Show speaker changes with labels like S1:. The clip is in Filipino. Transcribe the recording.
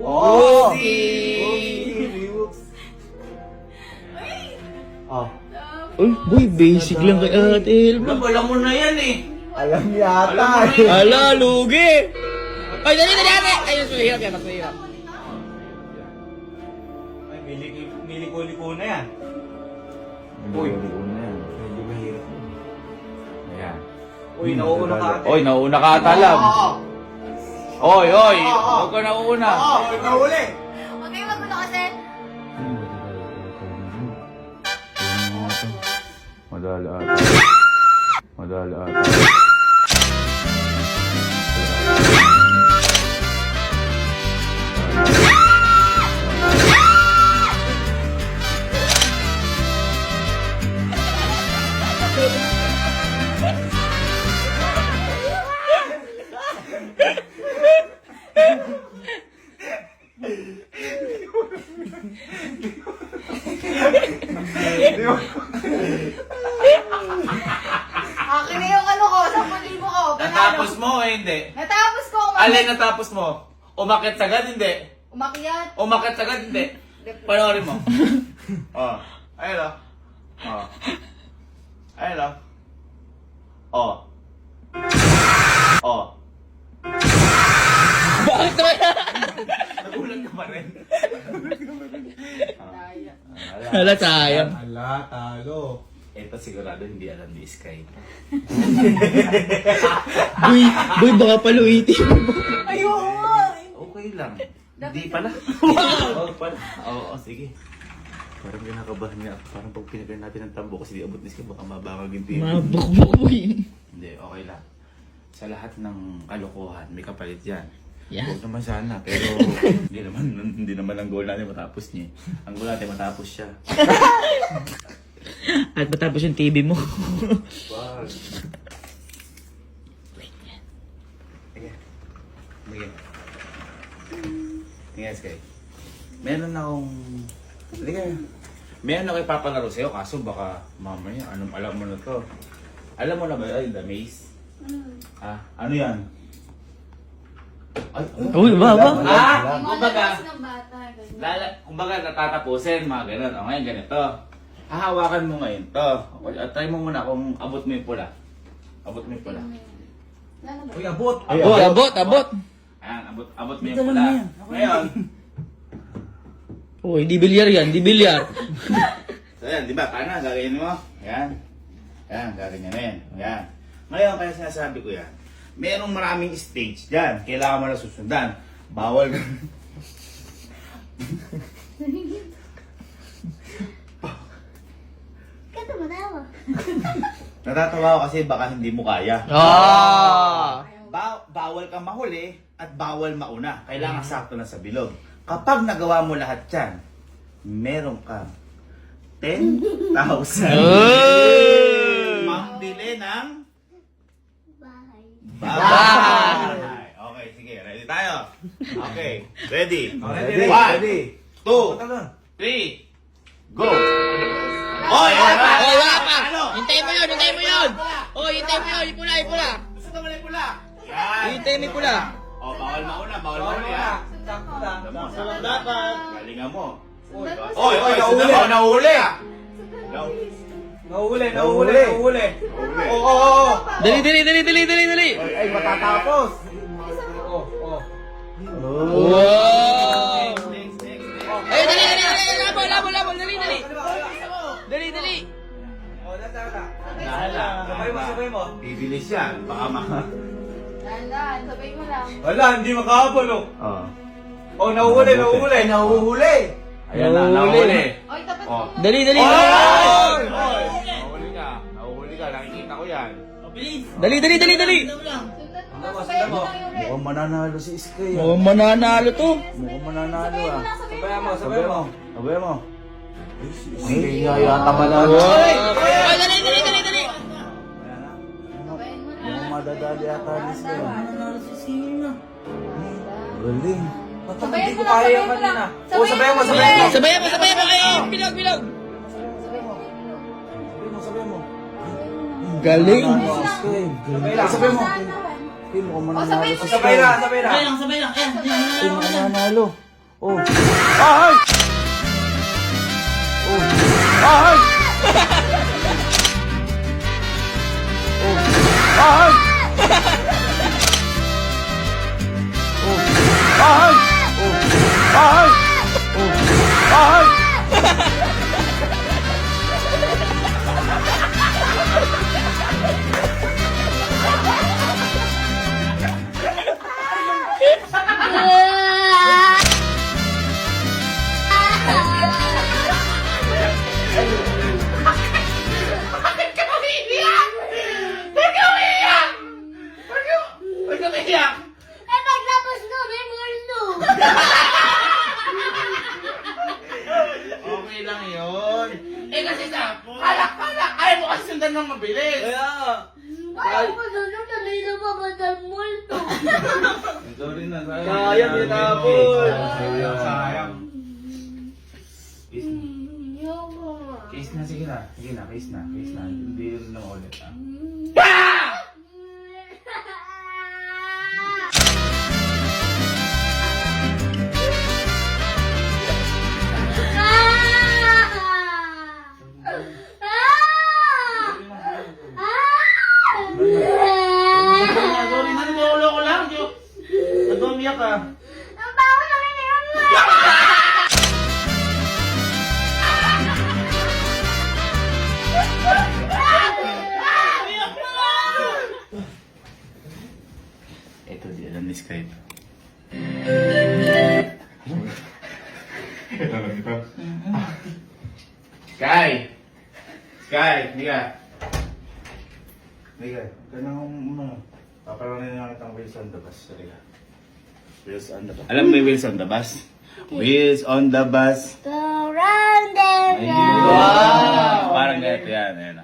S1: Woozy!
S2: Oh.
S3: Uy, boy, basic lang kay Ate Elma.
S1: Alam mo na yan eh.
S2: Alam yata.
S1: Alam mo na yan.
S3: Ala, lugi! Ay, dali, ate! Ay, mas mahirap yan, mas mahirap.
S1: Ay, miliko-liko na yan.
S2: Uy, medyo mahirap.
S1: Ayan. Uy, nauuna ka ate.
S3: Oy, nauuna ka ata lang. Oy, oy! Huwag ka nauuna.
S2: Nahuli!
S4: Huwag kayong magulo kasi.
S3: Madala ata. Madala ata.
S4: Akin na yung ano ko, 10,000 ko.
S1: Natapos mo o hindi?
S4: Natapos ko.
S1: Alin natapos mo? Umakit sagad, hindi?
S4: Umakyat.
S1: Umakit sagad, hindi? Panoorin mo. Oh. Ayun o. Oh. Ayun o. Oh. Oh.
S3: Bakit naman?
S1: Nagulat ka pa rin.
S3: Hala, sayang.
S2: Ala, talo.
S1: Ito sigurado hindi alam ni Sky.
S3: Boy, baka paluitin mo.
S4: Ayun.
S1: Okay lang. Hindi pala. Oo, pala. Oo, sige. Parang kinakabahan niya. Parang pag pinagalan natin ng tambo kasi di abot ni Sky, baka mabangag yung team.
S3: Mabukbuk mo yun.
S1: Hindi, okay lang. Sa lahat ng kalokohan, may kapalit yan.
S3: Yan.
S1: Huwag naman sana, pero hindi naman ang goal natin matapos niya. Ang goal natin matapos siya.
S3: At matapos yung TV mo.
S1: Wow. Sige. Sige. Sige, Sky. Meron ako ipapalaro sa'yo, kaso baka mamaya, alam mo na to. Alam mo na ba, ay, the maze? Ah, ano yan? Ay,
S3: Uy, ba?
S1: kumbaga,
S4: ng bata. ganyan.
S1: kumbaga natatapusin, mga ganun. O ngayon, ganito. Hahawakan mo ngayon to. Try mo muna kung abot mo yung pula. Abot mo yung pula.
S2: Uy, abot!
S3: Abot.
S1: Ayan, abot mo yung pula. Ngayon,
S3: Uy, di bilyar yan, di bilyar.
S1: so yan, di ba? Paano? Gagawin mo? Ayan. Ayan, gaganyanin. Ayan. Ngayon, kaya sinasabi ko yan, merong maraming stage dyan. Kailangan mo na susundan. Bawal ka.
S4: Kata mo na.
S1: Natatawa ako kasi baka hindi mo kaya.
S3: Ah!
S1: Bawal kang mahuli at bawal mauna. Kailangan sakto na sa bilog. Kapag nagawa mo lahat yan, meron kang 10,000. Mambili ng
S4: Bahay.
S1: bahay. Okay, sige. Ready tayo? Okay. Ready?
S2: Ready.
S1: 1, 2, 3, go! Oy!
S3: Oy, wala pa!
S1: Ano?
S3: Hintayin mo yun! Oy, hintayin mo yun! Yung pula!
S1: Gusto naman yung pula. Yan.
S3: Hintayin mo yung pula!
S1: Oh, bawal mauna ha. Salam dapat. Galingan mo. Oy, nahuli.
S2: Nahuli.
S1: Oo.
S3: Dali!
S2: Ay, matatapos!
S3: Wow!
S1: Next.
S3: Ay, dali! Labol! Dali!
S1: Sabay mo. Bibilis yan. Baka
S4: Dahan, sabay mo lang.
S2: Wala, hindi makahabol oh.
S1: Oh.
S2: Oh, nahuhuli.
S1: Ayan na, nahuli.
S4: Oy, tapat
S1: Oh.
S4: mo.
S3: Dali!
S1: Oy! Nahuli ka. Nakikita ko yan.
S3: Dali!
S4: Sundan mo. Sabay mo lang yung red.
S1: Mukhang mananalo si Sky.
S3: Mukhang mananalo to!
S1: Mukhang mananalo
S4: Sabay mo lang, sabay mo.
S1: Sabay mo. Ay, yata manalo.
S3: Oy, dali!
S4: Sabayin mo lang.
S1: Mukhang madadali ata ni Sky. Galing.
S4: Sabayin mo lang.
S2: Sabayan mo.
S3: Sabayan mo! Ay, bilog!
S1: Sabay mo.
S3: Galing!
S2: Sabay mo.
S1: Ay, mukhang
S4: Oh,
S1: mananalo si Sky.
S2: Sabay lang.
S1: Ay, mukhang mananalo.
S2: Oh.
S3: Ay!
S2: Oh.
S3: Ay! Ay! Ay! Ay! Ay!
S1: Bakit ka umiiyak? Bakit ka umiiyak? Bakit ka umiiyak?
S4: Eh, paglabas namin, Marlo.
S1: Okay lang yun. Eh kasi sa, halak, ayaw mo kasi sundan ng mabilis.
S4: Ayaw ko doon yung tuloy na mamadal multo.
S1: Sorry na,
S2: Sayang, tinapon.
S1: Sayang.
S4: Ayoko nga.
S1: Case na, sige na. Sige na, case na. Hindi yun na ulit, ah. Sorry na, nilulo ko lang. Nag-umiyak ka.
S4: Ang bago namin na yun.
S1: Ito, di alam ni Skype. Sky! Sky, hindi ka. Hindi ka. Ganang paparanin na kitang wheels on the bus. Sorry ka. Wheels on the bus. Alam mo yung wheels on the bus? Wheels on the bus.
S4: Go round and round.
S1: Ayun. Parang ganito yan. Ayan,